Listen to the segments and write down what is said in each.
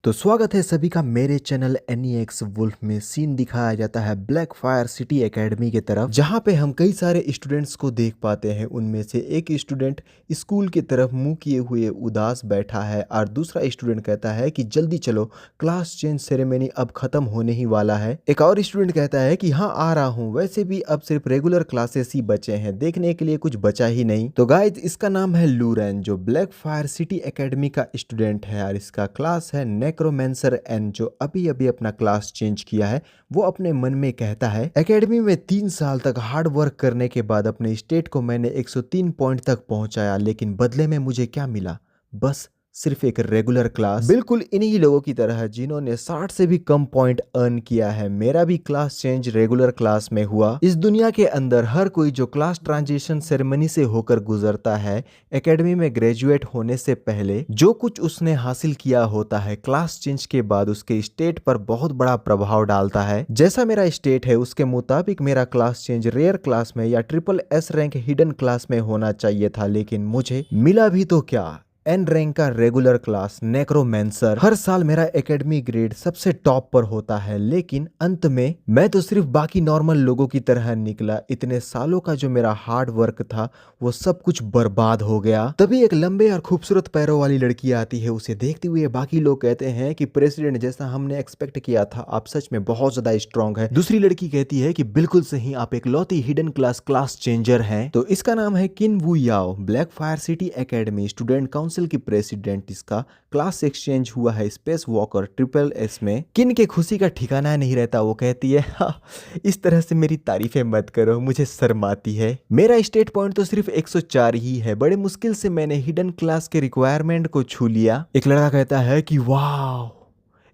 तो स्वागत है सभी का मेरे चैनल NEX वुल्फ में। सीन दिखाया जाता है ब्लैक फायर सिटी एकेडमी की तरफ, जहां पे हम कई सारे स्टूडेंट्स को देख पाते हैं। उनमें से एक स्टूडेंट स्कूल की तरफ मुंह किए हुए उदास बैठा है और दूसरा स्टूडेंट कहता है कि जल्दी चलो, क्लास चेंज सेरेमनी अब खत्म होने ही वाला है। एक और स्टूडेंट कहता है कि हाँ आ रहा हूँ, वैसे भी अब सिर्फ रेगुलर क्लासेस ही बचे हैं, देखने के लिए कुछ बचा ही नहीं। तो गाइज इसका नाम है लूरेन, जो ब्लैक फायर सिटी एकेडमी का स्टूडेंट है और इसका क्लास है नेक्रोमेंसर एन, जो अभी अभी अपना क्लास चेंज किया है। वो अपने मन में कहता है, एकेडमी में 3 साल तक हार्ड वर्क करने के बाद अपने स्टेट को मैंने 103 पॉइंट तक पहुंचाया, लेकिन बदले में मुझे क्या मिला? बस सिर्फ एक रेगुलर क्लास। बिल्कुल इन्हीं लोगों की तरह जिन्होंने 60 से भी कम पॉइंट अर्न किया है। मेरा भी क्लास चेंज रेगुलर क्लास में हुआ। इस दुनिया के अंदर हर कोई जो क्लास ट्रांजिशन सेरेमनी से होकर गुजरता है, एकेडमी में ग्रेजुएट होने से पहले जो कुछ उसने हासिल किया होता है, क्लास चेंज के बाद उसके स्टेट पर बहुत बड़ा प्रभाव डालता है। जैसा मेरा स्टेट है उसके मुताबिक मेरा क्लास चेंज रेयर क्लास में या SSS रैंक हिडन क्लास में होना चाहिए था, लेकिन मुझे मिला भी तो क्या, एन रैंक का रेगुलर क्लास नेक्रोमेंसर। हर साल मेरा एकेडमी ग्रेड सबसे टॉप पर होता है, लेकिन अंत में मैं तो सिर्फ बाकी नॉर्मल लोगों की तरह निकला। इतने सालों का जो मेरा हार्ड वर्क था वो सब कुछ बर्बाद हो गया। तभी एक लंबे और खूबसूरत पैरों वाली लड़की आती है। उसे देखते हुए बाकी लोग कहते हैं कि प्रेसिडेंट, जैसा हमने एक्सपेक्ट किया था, आप सच में बहुत ज्यादा स्ट्रांग है। दूसरी लड़की कहती है कि बिल्कुल सही, आप एक लौती हिडन क्लास चेंजर हैं। तो इसका नाम है Kin Wu Yao, black fire city academy student council की प्रेसिडेंट। इसका क्लास एक्सचेंज हुआ है स्पेस वॉकर SSS में। किन के खुशी का ठिकाना नहीं रहता। वो कहती है, हाँ, इस तरह से मेरी तारीफें मत करो, मुझे शर्म आती है। मेरा स्टेट पॉइंट तो सिर्फ 104 ही है। बड़े मुश्किल से मैंने हिडन क्लास के रिक्वायरमेंट को छू लिया। एक लड़का कहता है कि वाह,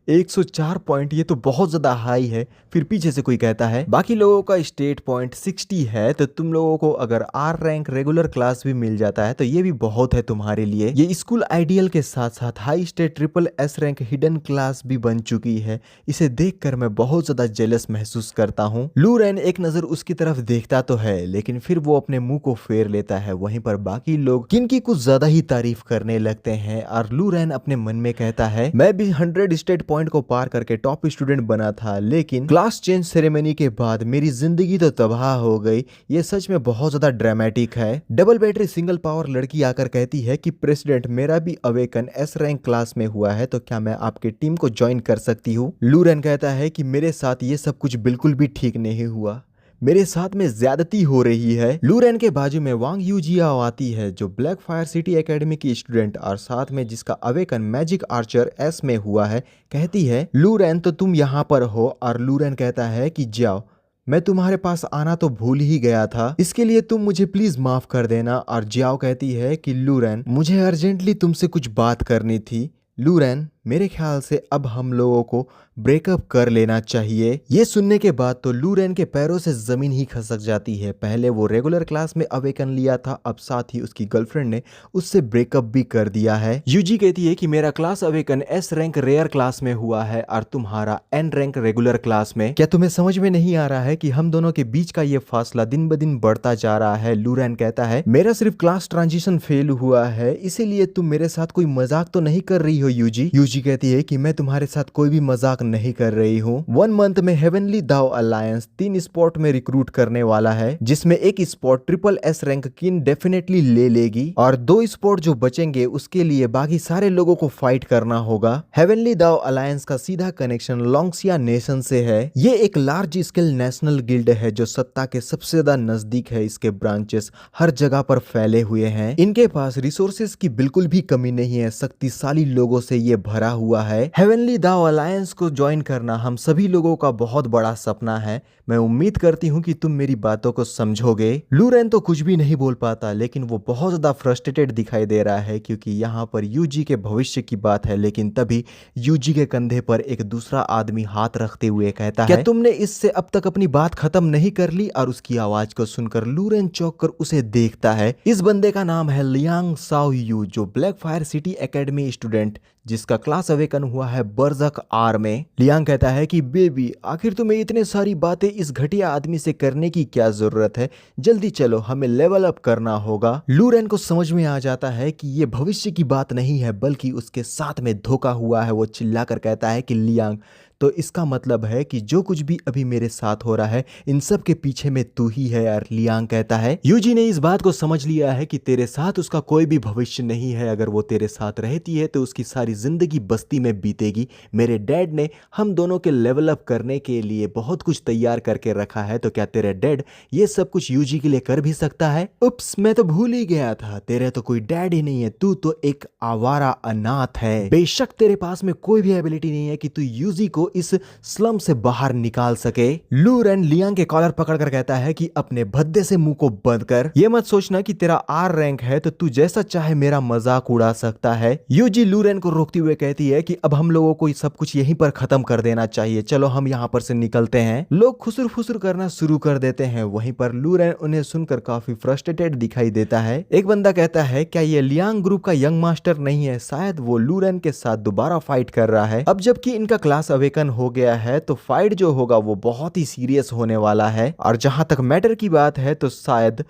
104 पॉइंट, ये तो बहुत ज्यादा हाई है। फिर पीछे से कोई कहता है, बाकी लोगों का स्टेट पॉइंट 60 है, तो तुम लोगों को अगर R रैंक रेगुलर क्लास भी मिल जाता है तो ये भी बहुत है तुम्हारे लिए। ये स्कूल आइडियल के साथ साथ high state SSS rank hidden class भी बन चुकी है। इसे देखकर मैं बहुत ज्यादा जेलस महसूस करता हूँ। लूरेन एक नजर उसकी तरफ देखता तो है, लेकिन फिर वो अपने मुंह को फेर लेता है। वहीं पर बाकी लोग किन की कुछ ज्यादा ही तारीफ करने लगते हैं और लूरेन अपने मन में कहता है, मैं भी 100 स्टेट पॉइंट को पार करके टॉप स्टूडेंट बना था, लेकिन क्लास चेंज सेरेमनी के बाद मेरी जिंदगी तो तबाह हो गई। ये सच में बहुत ज्यादा ड्रामेटिक है। डबल बैटरी सिंगल पावर लड़की आकर कहती है कि प्रेसिडेंट, मेरा भी अवेकन S रैंक क्लास में हुआ है, तो क्या मैं आपके टीम को ज्वाइन कर सकती हूँ? लूरेन कहता है कि मेरे साथ ये सब कुछ बिल्कुल भी ठीक नहीं हुआ, मेरे साथ में ज्यादती हो रही है। लूरेन के बाजू में वांग यूजियाओ आती है, जो ब्लैक फायर सिटी एकेडमी की स्टूडेंट और साथ में जिसका अवेकन मैजिक आर्चर S में हुआ है। कहती है, लूरेन तो तुम यहाँ पर हो? और लूरेन कहता है कि जाओ, मैं तुम्हारे पास आना तो भूल ही गया था, इसके लिए तुम मुझे प्लीज माफ कर देना। और जियाओ कहती है कि लूरेन, मुझे अर्जेंटली तुमसे कुछ बात करनी थी। लूरेन, मेरे ख्याल से अब हम लोगों को ब्रेकअप कर लेना चाहिए। ये सुनने के बाद तो लूरेन के पैरों से जमीन ही खसक जाती है। पहले वो रेगुलर क्लास में अवेकन लिया था, अब साथ ही उसकी गर्लफ्रेंड ने उससे ब्रेकअप भी कर दिया है। यूजी कहती है कि मेरा class awaken S rank rare class में हुआ है और तुम्हारा N रैंक रेगुलर क्लास में। क्या तुम्हें समझ में नहीं आ रहा है कि हम दोनों के बीच का ये फासला दिन ब दिन बढ़ता जा रहा है? लूरेन कहता है, मेरा सिर्फ क्लास ट्रांजिशन फेल हुआ है, इसीलिए तुम मेरे साथ कोई मजाक तो नहीं कर रही हो यूजी? यूजी कहती है कि मैं तुम्हारे साथ कोई भी मजाक नहीं कर रही हूँ। 1 मंथ में हेवनली दाओ अलायंस 3 स्पॉट में रिक्रूट करने वाला है, जिसमें एक स्पॉट SSS रैंक किन डेफिनेटली ले लेगी और 2 स्पॉट जो बचेंगे उसके लिए बाकी सारे लोगों को फाइट करना होगा। हेवनली दाओ अलायंस का सीधा कनेक्शन लोंगसिया नेशन से है। ये एक लार्ज स्केल नेशनल गिल्ड है जो सत्ता के सबसे ज्यादा नजदीक है। इसके ब्रांचेस हर जगह पर फैले हुए हैं। इनके पास रिसोर्सेज की बिल्कुल भी कमी नहीं है। शक्तिशाली लोगों से ये भरा हुआ है। हेवनली दाओ अलायंस को ज्वाइन करना हम सभी लोगों का बहुत बड़ा सपना है। मैं उम्मीद करती हूँ कि तुम मेरी बातों को समझोगे। लूरेन तो कुछ भी नहीं बोल पाता, लेकिन वो बहुत ज्यादा फ्रस्ट्रेटेड दिखाई दे रहा है, क्योंकि यहाँ पर यूजी के भविष्य की बात है। लेकिन तभी यूजी के कंधे पर एक दूसरा आदमी हाथ रखते हुए कहता है, क्या तुमने इससे अब तक अपनी बात खत्म नहीं कर ली? और उसकी आवाज को सुनकर लूरेन चौंक कर उसे देखता है। इस बंदे का नाम है लियांग साओ यू, जो black fire city academy student जिसका क्लास अवेकन हुआ है बर्जक आर में। लियांग कहता है कि बेबी आखिर तुम्हें इतने सारी बातें इस घटिया आदमी से करने की क्या जरूरत है, जल्दी चलो हमें लेवल अप करना होगा। लूरेन को समझ में आ जाता है कि ये भविष्य की बात नहीं है बल्कि उसके साथ में धोखा हुआ है। वो चिल्लाकर कहता है कि लियांग तो इसका मतलब है कि जो कुछ भी अभी मेरे साथ हो रहा है इन सब के पीछे में तू ही है यार। लियांग कहता है यूजी ने इस बात को समझ लिया है कि तेरे साथ उसका कोई भी भविष्य नहीं है, अगर वो तेरे साथ रहती है तो उसकी सारी जिंदगी बस्ती में बीतेगी। मेरे डैड ने हम दोनों के लेवल अप करने के लिए बहुत कुछ तैयार करके रखा है, तो क्या तेरे डैड ये सब कुछ यूजी के लिए कर भी सकता है? उप्स, मैं तो भूल ही गया था, तेरे तो कोई डैड ही नहीं है, तू तो एक आवारा अनाथ है। बेशक तेरे पास में कोई भी एबिलिटी नहीं है कि तू यूजी को इस स्लम से बाहर निकाल सके। लूरेन लियांग के कॉलर पकड़कर कहता है कि अपने भद्दे से मुंह को बंद कर, ये मत सोचना कि तेरा आर रैंक है तो तू जैसा चाहे मेरा मजाक उड़ा सकता है। यूजी लूरेन को रोकती हुए कहती है कि अब हम लोगों को सब कुछ यहीं पर खत्म कर देना चाहिए, चलो हम यहाँ पर से निकलते हैं। लोग खुसुर फुसुर करना शुरू कर देते हैं। वहीं पर लूरेन उन्हें सुनकर काफी फ्रस्ट्रेटेड दिखाई देता है। एक बंदा कहता है क्या ये लियांग ग्रुप का यंग मास्टर नहीं है, शायद वो लूरेन के साथ दोबारा फाइट कर रहा है। अब जबकि इनका क्लास अवेकन हो गया है तो फाइट जो होगा वो बहुत ही सीरियस होने वाला है। और जहां तक मैटर की बात है तो शायद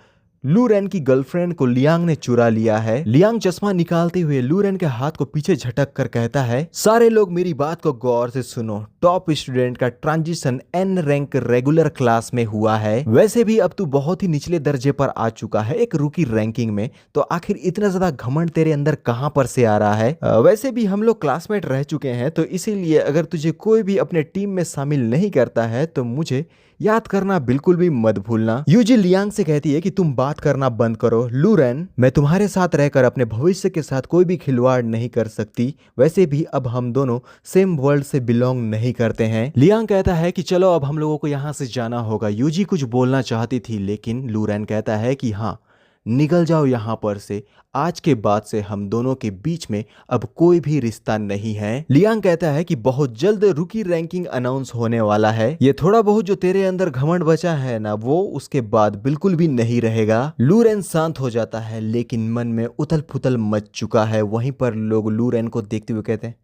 लूरेन की गर्लफ्रेंड को लियांग ने चुरा लिया है। लियांग चश्मा निकालते हुए लूरेन के हाथ को पीछे झटक कर कहता है सारे लोग मेरी बात को गौर से सुनो, टॉप स्टूडेंट का transition an rank regular class में हुआ है। वैसे भी अब तू बहुत ही निचले दर्जे पर आ चुका है एक रूकी रैंकिंग में, तो आखिर इतना ज्यादा घमंड तेरे अंदर कहां पर से आ रहा है? वैसे भी हम लोग क्लासमेट रह चुके हैं, तो इसीलिए अगर तुझे कोई भी अपने टीम में शामिल नहीं करता है तो मुझे याद करना बिल्कुल भी मत भूलना। यूजी लियांग से कहती है कि तुम बात करना बंद करो। लूरेन, मैं तुम्हारे साथ रहकर अपने भविष्य के साथ कोई भी खिलवाड़ नहीं कर सकती, वैसे भी अब हम दोनों सेम वर्ल्ड से बिलोंग नहीं करते हैं। लियांग कहता है कि चलो अब हम लोगों को यहाँ से जाना होगा। यूजी कुछ बोलना चाहती थी लेकिन लूरेन कहता है कि हाँ निकल जाओ यहाँ पर से, आज के बाद से हम दोनों के बीच में अब कोई भी रिश्ता नहीं है। लियांग कहता है कि बहुत जल्द रूकी रैंकिंग अनाउंस होने वाला है, ये थोड़ा बहुत जो तेरे अंदर घमंड बचा है ना वो उसके बाद बिल्कुल भी नहीं रहेगा। लूरेन शांत हो जाता है लेकिन मन में उथल पुथल मच चुका है। वहीं पर लोग लूरेन को देखते हुए कहते हैं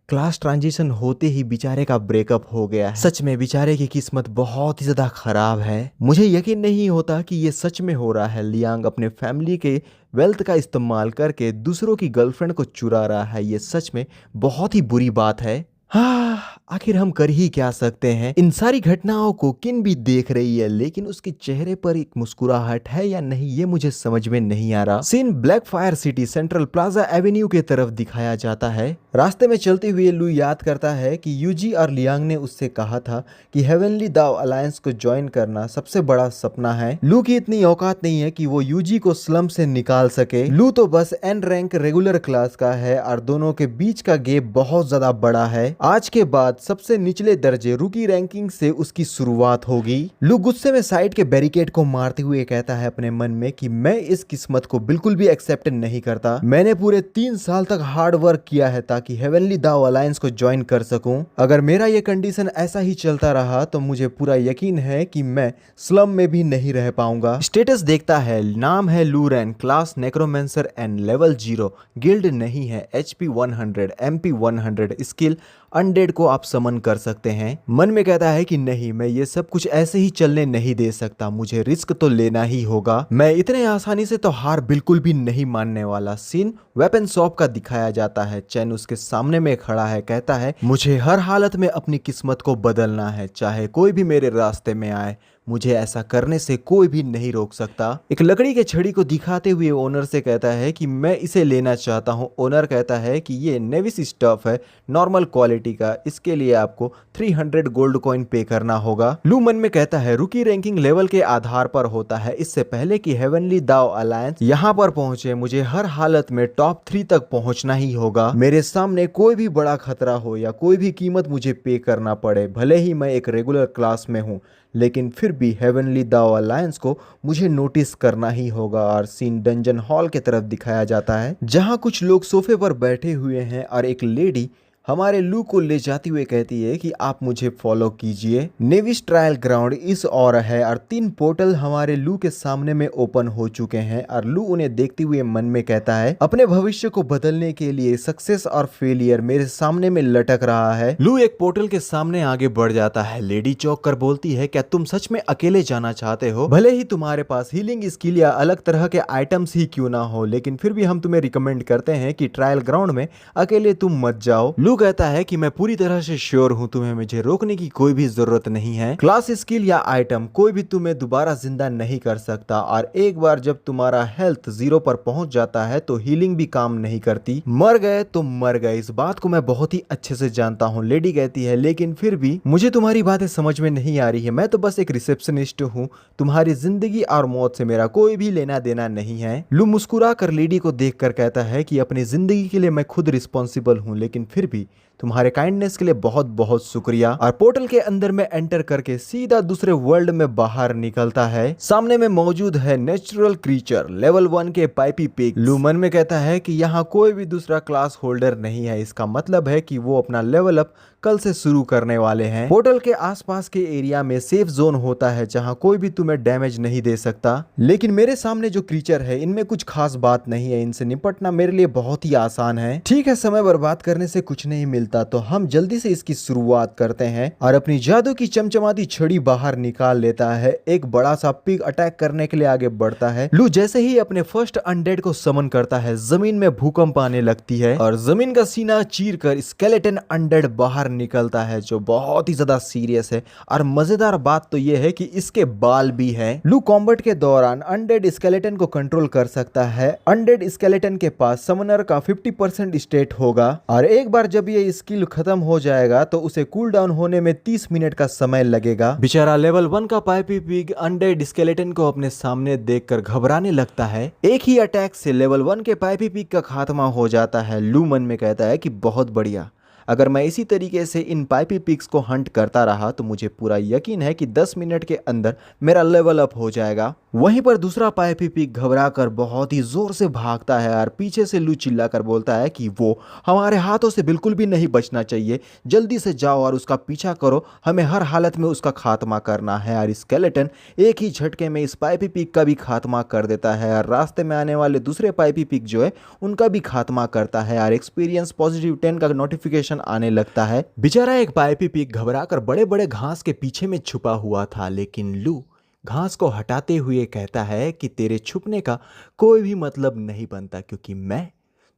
क्लास ट्रांजिशन होते ही बेचारे का ब्रेकअप हो गया है। सच में बेचारे की किस्मत बहुत ही ज्यादा खराब है। मुझे यकीन नहीं होता कि ये सच में हो रहा है। लियांग अपने फैमिली के वेल्थ का इस्तेमाल करके दूसरों की गर्लफ्रेंड को चुरा रहा है, ये सच में बहुत ही बुरी बात है। हाँ, आखिर हम कर ही क्या सकते हैं। इन सारी घटनाओं को किन भी देख रही है लेकिन उसके चेहरे पर एक मुस्कुराहट है या नहीं ये मुझे समझ में नहीं आ रहा। Scene black fire city central plaza avenue के तरफ दिखाया जाता है। रास्ते में चलते हुए लू याद करता है कि यूजी और लियांग ने उससे कहा था कि हेवनली दाव अलायंस को ज्वाइन करना सबसे बड़ा सपना है। लू की इतनी औकात नहीं है कि वो यूजी को स्लम से निकाल सके। लू तो बस एन रैंक रेगुलर क्लास का है और दोनों के बीच का गैप बहुत ज्यादा बड़ा है। आज के बाद सबसे निचले दर्जे रूकी रैंकिंग से उसकी शुरुआत होगी। लू गुस्से में साइड के बैरिकेड को मारते हुए कहता है अपने मन में कि मैं इस किस्मत को बिल्कुल भी एक्सेप्ट नहीं करता। मैंने पूरे 3 साल तक हार्ड वर्क किया है ताकि हेवनली दाव अलायंस को ज्वाइन कर सकूं। अगर मेरा ये कंडीशन ऐसा ही चलता रहा तो मुझे पूरा यकीन है कि मैं स्लम में भी नहीं रह पाऊंगा। स्टेटस देखता है, नाम है लूरेन, class necromancer and level 0, guild नहीं है, HP 100, MP 100, स्किल अनडेड को आप समन कर सकते हैं। मन में कहता है कि नहीं, मैं ये सब कुछ ऐसे ही चलने नहीं दे सकता, मुझे रिस्क तो लेना ही होगा। मैं इतने आसानी से तो हार बिल्कुल भी नहीं मानने वाला। सीन वेपन शॉप का दिखाया जाता है। चैन उसके सामने में खड़ा है, कहता है मुझे हर हालत में अपनी किस्मत को बदलना है, चाहे कोई भी मेरे रास्ते में आए, मुझे ऐसा करने से कोई भी नहीं रोक सकता। एक लकड़ी के छड़ी को दिखाते हुए ओनर से कहता है कि मैं इसे लेना चाहता हूँ। ओनर कहता है कि ये नेविस स्टफ है, नॉर्मल क्वालिटी का, इसके लिए आपको 300 गोल्ड कॉइन पे करना होगा। लू मन में कहता है रुकी रैंकिंग लेवल के आधार पर होता है, इससे पहले कि हेवनली दाव अलायंस यहाँ पर पहुंचे मुझे हर हालत में टॉप 3 तक पहुंचना ही होगा। मेरे सामने कोई भी बड़ा खतरा हो या कोई भी कीमत मुझे पे करना पड़े, भले ही मैं एक रेगुलर क्लास में हूँ, लेकिन फिर भी हेवनली दाव अलायंस को मुझे नोटिस करना ही होगा। और सीन डंजन हॉल की तरफ दिखाया जाता है जहां कुछ लोग सोफे पर बैठे हुए हैं और एक लेडी हमारे लू को ले जाती हुए कहती है कि आप मुझे फॉलो कीजिए। नेविस ट्रायल ग्राउंड इस और है और 3 पोर्टल हमारे लू के सामने में ओपन हो चुके हैं और लू उन्हें देखते हुए मन में कहता है अपने भविष्य को बदलने के लिए सक्सेस और फेलियर मेरे सामने में लटक रहा है। लू एक पोर्टल के सामने आगे बढ़ जाता है। लेडी चौंक कर बोलती है, क्या तुम सच में अकेले जाना चाहते हो? भले ही तुम्हारे पास हीलिंग स्किल या अलग तरह के आइटम्स ही क्यों ना हो, लेकिन फिर भी हम तुम्हें रिकमेंड करते हैं कि ट्रायल ग्राउंड में अकेले तुम मत जाओ। लू कहता है कि मैं पूरी तरह से श्योर हूं, तुम्हें मुझे रोकने की कोई भी जरूरत नहीं है। क्लास स्किल या आइटम कोई भी तुम्हें दोबारा जिंदा नहीं कर सकता और एक बार जब तुम्हारा हेल्थ 0 पर पहुंच जाता है तो हीलिंग भी काम नहीं करती। मर गए तो मर गए, इस बात को मैं बहुत ही अच्छे से जानता हूँ। लेडी कहती है, लेकिन फिर भी मुझे तुम्हारी बातें समझ में नहीं आ रही है। मैं तो बस एक रिसेप्शनिस्ट हूँ, तुम्हारी जिंदगी और मौत से मेरा कोई भी लेना देना नहीं है। लू मुस्कुरा कर लेडी को देख कर कहता है कि अपनी जिंदगी के लिए मैं खुद रिस्पॉन्सिबल हूँ, लेकिन फिर भी तुम्हारे काइंडनेस के लिए बहुत बहुत शुक्रिया। और पोर्टल के अंदर में एंटर करके सीधा दूसरे वर्ल्ड में बाहर निकलता है। सामने में मौजूद है नेचुरल क्रीचर लेवल 1 के पाइपी पिग। लू मन में कहता है कि यहाँ कोई भी दूसरा क्लास होल्डर नहीं है, इसका मतलब है कि वो अपना लेवल अप कल से शुरू करने वाले हैं। पोर्टल के आसपास के एरिया में सेफ जोन होता है जहां कोई भी तुम्हें डैमेज नहीं दे सकता, लेकिन मेरे सामने जो क्रीचर है इनमें कुछ खास बात नहीं है, इनसे निपटना मेरे लिए बहुत ही आसान है। ठीक है, समय बर्बाद करने से कुछ नहीं मिलता तो हम जल्दी से इसकी शुरुआत करते हैं। और अपनी जादू की चमचमाती छड़ी बाहर निकाल लेता है। एक बड़ा सा पिग अटैक करने के लिए आगे बढ़ता है। लू जैसे ही अपने फर्स्ट अनडेड को समन करता है जमीन में भूकंप आने लगती है और जमीन का सीना चीर कर स्केलेटन अनडेड बाहर निकलता है, जो बहुत ही ज्यादा सीरियस है। और मजेदार बात तो यह है कि इसके बाल भी हैं। लू कॉम्बैट के दौरान अनडेड स्केलेटन को कंट्रोल कर सकता है। अनडेड स्केलेटन के पास समनर का 50% स्टेट होगा और एक बार जब ये स्किल खत्म हो जाएगा तो उसे कूल डाउन होने में 30 मिनट का समय लगेगा। बेचारा लेवल 1 का पाइपी पिग अनडेड स्केलेटन को अपने सामने देखकर घबराने लगता है। एक ही अटैक से लेवल 1 के पाइपी पिग का खात्मा हो जाता है। लू मन में कहता है कि बहुत बढ़िया, अगर मैं इसी तरीके से इन पाइपी पिग्स को हंट करता रहा तो मुझे पूरा यकीन है कि 10 मिनट के अंदर मेरा लेवल अप हो जाएगा। वहीं पर दूसरा पाइपी पिग घबराकर बहुत ही जोर से भागता है और पीछे से लू चिल्लाकर बोलता है कि वो हमारे हाथों से बिल्कुल भी नहीं बचना चाहिए, जल्दी से जाओ और उसका पीछा करो, हमें हर हालत में उसका खात्मा करना है। और स्केलेटन एक ही झटके में इस पाइपी पिग का भी खात्मा कर देता है और रास्ते में आने वाले दूसरे पाइपी पिग जो है उनका भी खात्मा करता है और एक्सपीरियंस पॉजिटिव 10 का नोटिफिकेशन आने लगता है। बेचारा एक पाइपी पिग घबराकर बड़े बड़े घास के पीछे में छुपा हुआ था, लेकिन लू घास को हटाते हुए कहता है कि तेरे छुपने का कोई भी मतलब नहीं बनता, क्योंकि मैं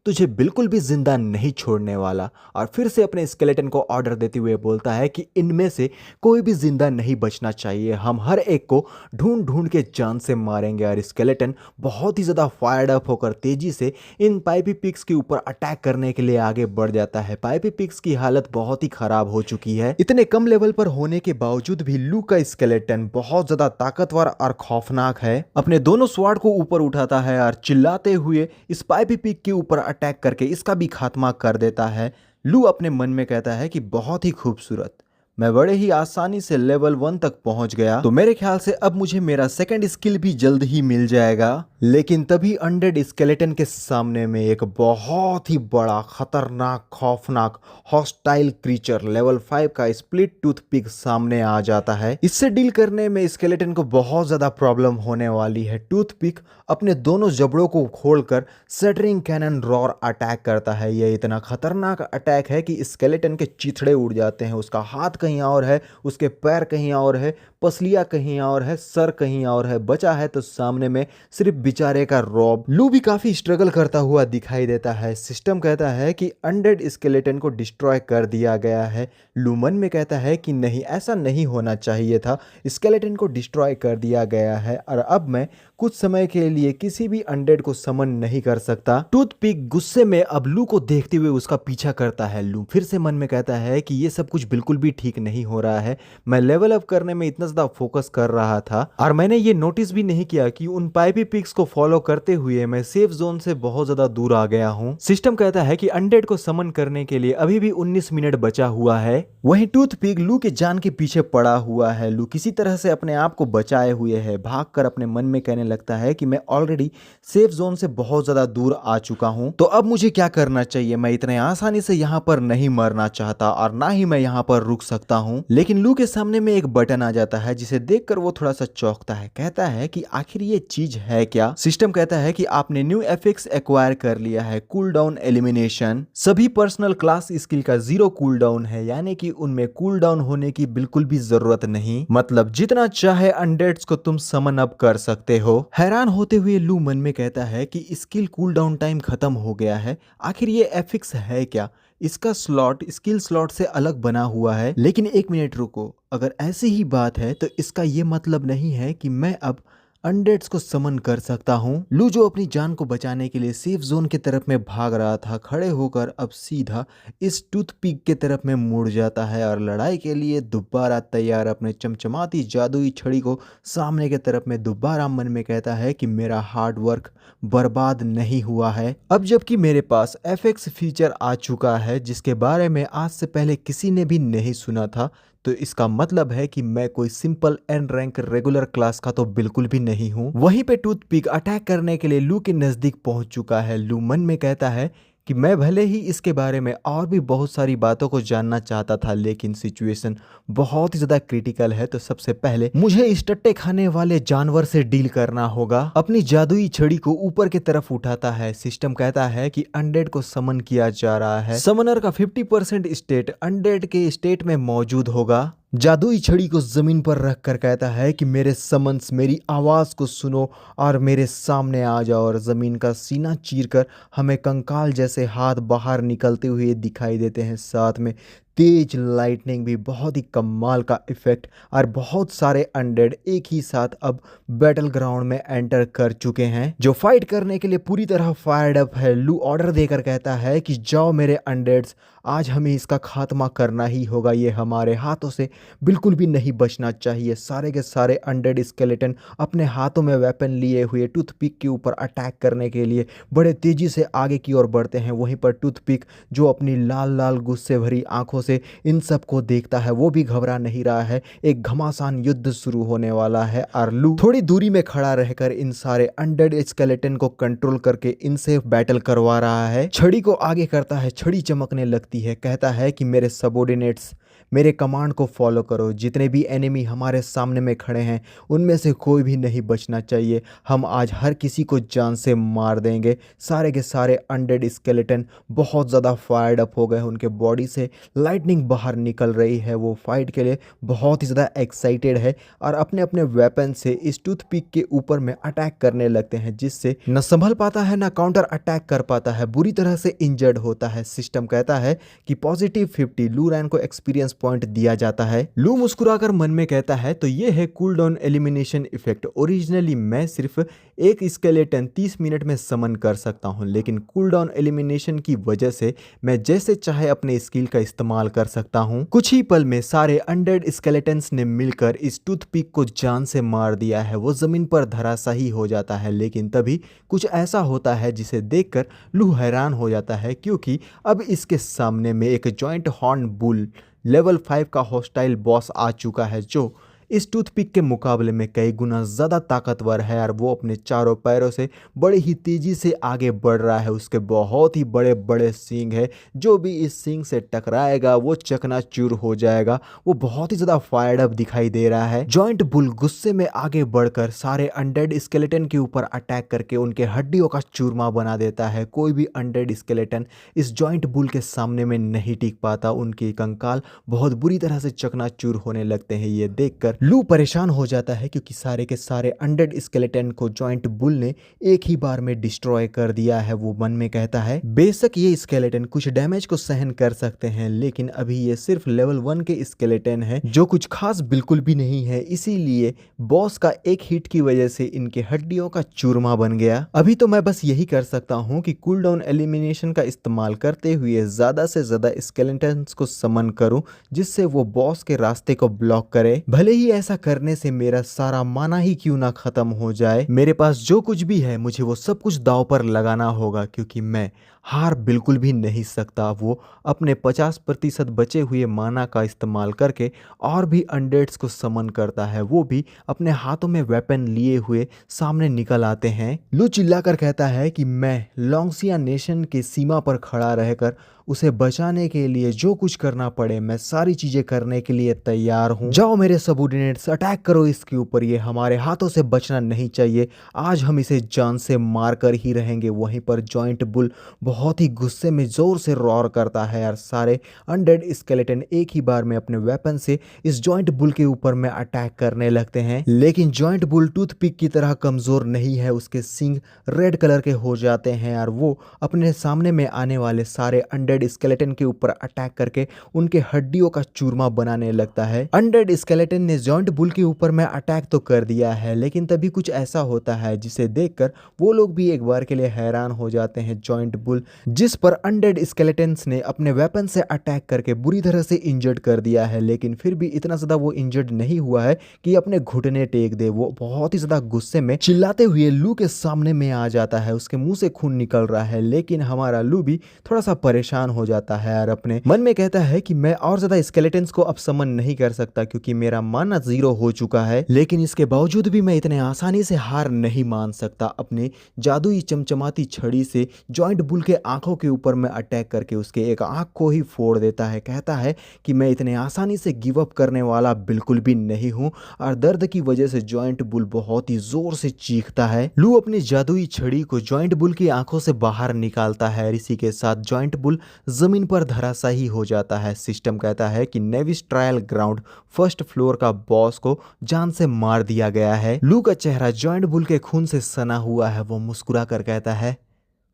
तुझे बिल्कुल भी जिंदा नहीं छोड़ने वाला। और फिर से अपने स्केलेटन को ऑर्डर देते हुए बोलता है कि इनमें से कोई भी जिंदा नहीं बचना चाहिए, हम हर एक को ढूंढ ढूंढ के जान से मारेंगे। और स्केलेटन बहुत ही ज्यादा फायर्ड अप होकर तेजी से इन पाइपी पिग्स के ऊपर अटैक करने के लिए आगे बढ़ जाता है। पाइपी पिग्स की हालत बहुत ही खराब हो चुकी है। इतने कम लेवल पर होने के बावजूद भी लू का स्केलेटन बहुत ज्यादा ताकतवर और खौफनाक है। अपने दोनों स्वार्ड को ऊपर उठाता है और चिल्लाते हुए इस पाइपी पिग के ऊपर अटैक करके इसका भी खात्मा कर देता है। लू अपने मन में कहता है कि बहुत ही खूबसूरत, मैं बड़े ही आसानी से लेवल 1 तक पहुंच गया, तो मेरे ख्याल से अब मुझे मेरा सेकंड स्किल भी जल्द ही मिल जाएगा। लेकिन तभी अनडेड स्केलेटन के सामने में एक बहुत ही बड़ा खतरनाक खौफनाक हॉस्टाइल क्रीचर लेवल 5 का स्प्लिट टूथ पिग सामने आ जाता है। इससे डील करने में स्केलेटन को बहुत ज्यादा प्रॉब्लम होने वाली है। टूथ पिग अपने दोनों जबड़ों को खोलकर सेटरिंग कैनन रॉर अटैक करता है। यह इतना खतरनाक अटैक है कि स्केलेटन के चिथड़े उड़ जाते हैं। उसका हाथ कहीं और है, उसके पैर कहीं और है, पसलियां कहीं और है, सर कहीं और है, बचा है तो सामने में सिर्फ बेचारे का रॉब। लू भी काफी स्ट्रगल करता हुआ दिखाई देता है। सिस्टम कहता है कि अनडेड स्केलेटन को डिस्ट्रॉय कर दिया गया है। लू मन में कहता है कि नहीं, ऐसा नहीं होना चाहिए था, स्केलेटन को डिस्ट्रॉय कर दिया गया है और अब मैं कुछ समय के लिए किसी भी अनडेड को समन नहीं कर सकता। टूथपिक गुस्से में अब लू को देखते हुए उसका पीछा करता है। लू फिर से मन में कहता है कि ये सब कुछ बिल्कुल भी ठीक ठीक नहीं हो रहा है। मैं लेवल अप करने में इतना ज़्यादा फोकस कर रहा था और मैंने ये नोटिस भी नहीं किया कि उन पाइपी पिग्स को फॉलो करते हुए मैं सेफ जोन से बहुत ज़्यादा दूर आ गया हूँ। सिस्टम कहता है कि अनडेड को समन करने के लिए अभी भी 19 मिनट बचा हुआ है। वहीं टूथ पिग लू के जान के पीछे पड़ा हुआ है। लू किसी तरह से अपने आप को बचाए हुए है, भागकर अपने मन में कहने लगता है कि मैं ऑलरेडी सेफ जोन से बहुत ज्यादा दूर आ चुका हूं, तो अब मुझे क्या करना चाहिए। मैं इतने आसानी से यहाँ पर नहीं मरना चाहता और ना ही मैं यहाँ पर रुक सकता हूँ। लेकिन लू के सामने में एक बटन आ जाता है जिसे देखकर वो थोड़ा सा चौंकता है। कहता है कि आखिर ये चीज है क्या। सिस्टम कहता है कि आपने न्यू एफिक्स एक्वायर कर लिया है, कूल डाउन एलिमिनेशन। सभी पर्सनल क्लास स्किल का 0 कूल डाउन है, यानी कि उनमें कूल डाउन होने की बिल्कुल भी जरूरत नहीं। मतलब जितना चाहे अनडेड्स को तुम समन अप कर सकते हो। हैरान होते हुए लू मन में कहता है कि स्किल कूल डाउन टाइम खत्म हो गया है। आखिर ये एफिक्स है क्या। इसका स्लॉट स्किल स्लॉट से अलग बना हुआ है। लेकिन एक मिनट रुको, अगर ऐसी ही बात है तो इसका ये मतलब नहीं है कि मैं अब अनडेड्स को समन कर सकता हूँ। लू जो अपनी जान को बचाने के लिए सेफ जोन की तरफ में भाग रहा था, खड़े होकर अब सीधा इस टूथपिक के तरफ में मुड़ जाता है और लड़ाई के लिए दोबारा तैयार अपने चमचमाती जादुई छड़ी को सामने की तरफ में दोबारा मन में कहता है कि मेरा हार्ड वर्क बर्बाद नहीं हुआ है। अब जबकि मेरे पास एफएक्स फीचर आ चुका है जिसके बारे में आज से पहले किसी ने भी नहीं सुना था, तो इसका मतलब है कि मैं कोई simple an rank regular class का तो बिल्कुल भी नहीं हूं। वहीं पे टूथपिक अटैक करने के लिए लू के नजदीक पहुंच चुका है। लू मन में कहता है कि मैं भले ही इसके बारे में और भी बहुत सारी बातों को जानना चाहता था, लेकिन सिचुएशन बहुत ही ज्यादा क्रिटिकल है, तो सबसे पहले मुझे इस टट्टे खाने वाले जानवर से डील करना होगा। अपनी जादुई छड़ी को ऊपर की तरफ उठाता है। सिस्टम कहता है कि अनडेड को समन किया जा रहा है। समनर का 50% स्टेट अनडेड के स्टेट में मौजूद होगा। जादुई छड़ी को जमीन पर रखकर कहता है कि मेरे समन्स, मेरी आवाज को सुनो और मेरे सामने आ जाओ। और जमीन का सीना चीरकर हमें कंकाल जैसे हाथ बाहर निकलते हुए दिखाई देते हैं। साथ में तेज लाइटनिंग भी, बहुत ही कमाल का इफेक्ट, और बहुत सारे अनडेड एक ही साथ अब बैटल ग्राउंड में एंटर कर चुके हैं जो फाइट करने के लिए पूरी तरह फायर्ड अप है। लू ऑर्डर देकर कहता है कि जाओ मेरे अनडेड्स, आज हमें इसका खात्मा करना ही होगा। ये हमारे हाथों से बिल्कुल भी नहीं बचना चाहिए। सारे के सारे अनडेड स्केलेटन अपने हाथों में वेपन लिए हुए टूथपिक के ऊपर अटैक करने के लिए बड़े तेजी से आगे की ओर बढ़ते हैं। वहीं पर टूथपिक जो अपनी लाल लाल गुस्से भरी आंखों से इन सब को देखता है, वो भी घबरा नहीं रहा है। एक घमासान युद्ध शुरू होने वाला है और लू थोड़ी दूरी में खड़ा रहकर इन सारे अनडेड स्केलेटन को कंट्रोल करके इनसे बैटल करवा रहा है। छड़ी को आगे करता है, छड़ी चमकने लगती है। कहता है कि मेरे सबॉर्डिनेट्स, मेरे कमांड को फॉलो करो। जितने भी एनिमी हमारे सामने में खड़े हैं उनमें से कोई भी नहीं बचना चाहिए। हम आज हर किसी को जान से मार देंगे। सारे के सारे अनडेड स्केलेटन बहुत ज़्यादा फायर्ड अप हो गए। उनके बॉडी से लाइटनिंग बाहर निकल रही है। वो फाइट के लिए बहुत ही ज़्यादा एक्साइटेड है और अपने अपने वेपन से इस टूथपिक के ऊपर में अटैक करने लगते हैं, जिससे न संभल पाता है न काउंटर अटैक कर पाता है, बुरी तरह से इंजर्ड होता है। सिस्टम कहता है कि +50 लू रैन को एक्सपीरियंस पॉइंट दिया जाता है। लू मुस्कुराकर मन में कहता है तो ये है cool down elimination effect. Originally मैं सिर्फ एक स्केलेटन 30 मिनट में समन कर सकता हूं, लेकिन कूल डाउन एलिमिनेशन की वजह से मैं जैसे चाहे अपने स्किल का इस्तेमाल कर सकता हूं। कुछ ही पल में सारे अनडेड स्केलेटन्स ने मिलकर इस टूथपिक को जान से मार दिया है। वो जमीन पर धराशायी हो जाता है, लेकिन तभी कुछ ऐसा होता है जिसे देखकर लू हैरान हो जाता है, क्योंकि अब इसके सामने में एक जॉइंट हॉर्न बुल लेवल 5 का हॉस्टाइल बॉस आ चुका है, जो इस टूथपिक के मुकाबले में कई गुना ज़्यादा ताकतवर है और वो अपने चारों पैरों से बड़ी ही तेज़ी से आगे बढ़ रहा है। उसके बहुत ही बड़े बड़े सींग है, जो भी इस सींग से टकराएगा वो चकनाचूर हो जाएगा। वो बहुत ही ज़्यादा फायर्ड अप दिखाई दे रहा है। जॉइंट बुल गुस्से में आगे बढ़कर सारे अनडेड स्केलेटन के ऊपर अटैक करके उनके हड्डियों का चूरमा बना देता है। कोई भी अनडेड स्केलेटन इस जॉइंट बुल के सामने में नहीं टिक पाता। उनके कंकाल बहुत बुरी तरह से चकनाचूर होने लगते हैं। ये देखकर लू परेशान हो जाता है क्योंकि सारे के सारे अनडेड स्केलेटन को जॉइंट बुल ने एक ही बार में डिस्ट्रॉय कर दिया है। वो मन में कहता है बेशक ये स्केलेटन कुछ डैमेज को सहन कर सकते हैं, लेकिन अभी ये सिर्फ लेवल 1 के स्केलेटन है जो कुछ खास बिल्कुल भी नहीं है, इसीलिए बॉस का एक हिट की वजह से इनके हड्डियों का चूरमा बन गया। अभी तो मैं बस यही कर सकता हूँ कि कूल डाउन एलिमिनेशन का इस्तेमाल करते हुए ज्यादा से ज्यादा स्केलेटन्स को समन करूं जिससे वो बॉस के रास्ते को ब्लॉक करे। भले ही ऐसा करने से मेरा सारा माना ही क्यों ना खत्म हो जाए, मेरे पास जो कुछ भी है मुझे वो सब कुछ दांव पर लगाना होगा क्योंकि मैं हार बिल्कुल भी नहीं सकता। वो अपने 50% बचे हुए माना का इस्तेमाल करके और भी अनडेड्स को समन करता है। वो भी अपने हाथों में वेपन लिए हुए सामने निकल आते हैं। लू चिल्लाकर कहता है कि मैं लॉन्गसिया नेशन के सीमा पर खड़ा रहकर उसे बचाने के लिए जो कुछ करना पड़े मैं सारी चीजें करने के लिए तैयार हूँ। जाओ मेरे सबऑर्डिनेट्स, अटैक करो इसके ऊपर, ये हमारे हाथों से बचना नहीं चाहिए, आज हम इसे जान से मार कर ही रहेंगे। वहीं पर जॉइंट बुल बहुत ही गुस्से में जोर से रॉर करता है और सारे अनडेड स्केलेटन एक ही बार में अपने वेपन से इस जॉइंट बुल के ऊपर में अटैक करने लगते हैं। लेकिन जॉइंट बुल टूथपिक की तरह कमजोर नहीं है, उसके सींग रेड कलर के हो जाते हैं और वो अपने सामने में आने वाले सारे अनडेड स्केलेटन के ऊपर अटैक करके उनके हड्डियों का चूरमा बनाने लगता है। अनडेड स्केलेटन ने जॉइंट बुल के ऊपर में अटैक तो कर दिया है, लेकिन तभी कुछ ऐसा होता है जिसे देखकर वो लोग भी एक बार के लिए हैरान हो जाते हैं। जॉइंट बुल जिस पर अनडेड स्केलेटन्स ने अपने वेपन से अटैक करके बुरी तरह से इंजर्ड कर दिया है, लेकिन फिर भी इतना ज्यादा वो इंजर्ड नहीं हुआ है कि अपने घुटने टेक दे। वो बहुत ही ज्यादा गुस्से में चिल्लाते हुए लू के सामने में आ जाता है, उसके मुंह से खून निकल रहा है, लेकिन हमारा लू भी थोड़ा सा परेशान हो जाता है और अपने मन में कहता है कि मैं और ज्यादा स्केलेटन्स को अब समन नहीं कर सकता क्योंकि मेरा माना 0 हो चुका है। लेकिन इसके बावजूद भी मैं इतने आसानी से हार नहीं मान सकता। अपने जादुई चमचमाती छड़ी से जॉइंट बुल के आंखों के ऊपर में अटैक करके उसके एक आंख को ही फोड़ देता है। कहता है कि मैं इतने आसानी से गिव अप करने वाला बिल्कुल भी नहीं हूं और दर्द की वजह से जॉइंट बुल बहुत ही जोर से चीखता है। लू अपनी जादुई छड़ी को जॉइंट बुल की आंखों से बाहर निकालता है। इसी के साथ जॉइंट बुल जमीन पर धराशायी हो जाता है। सिस्टम कहता है कि नेविस ट्रायल ग्राउंड फर्स्ट फ्लोर का बॉस को जान से मार दिया गया है। लू का चेहरा जॉइंट बुल के खून से सना हुआ है। वो मुस्कुरा कर कहता है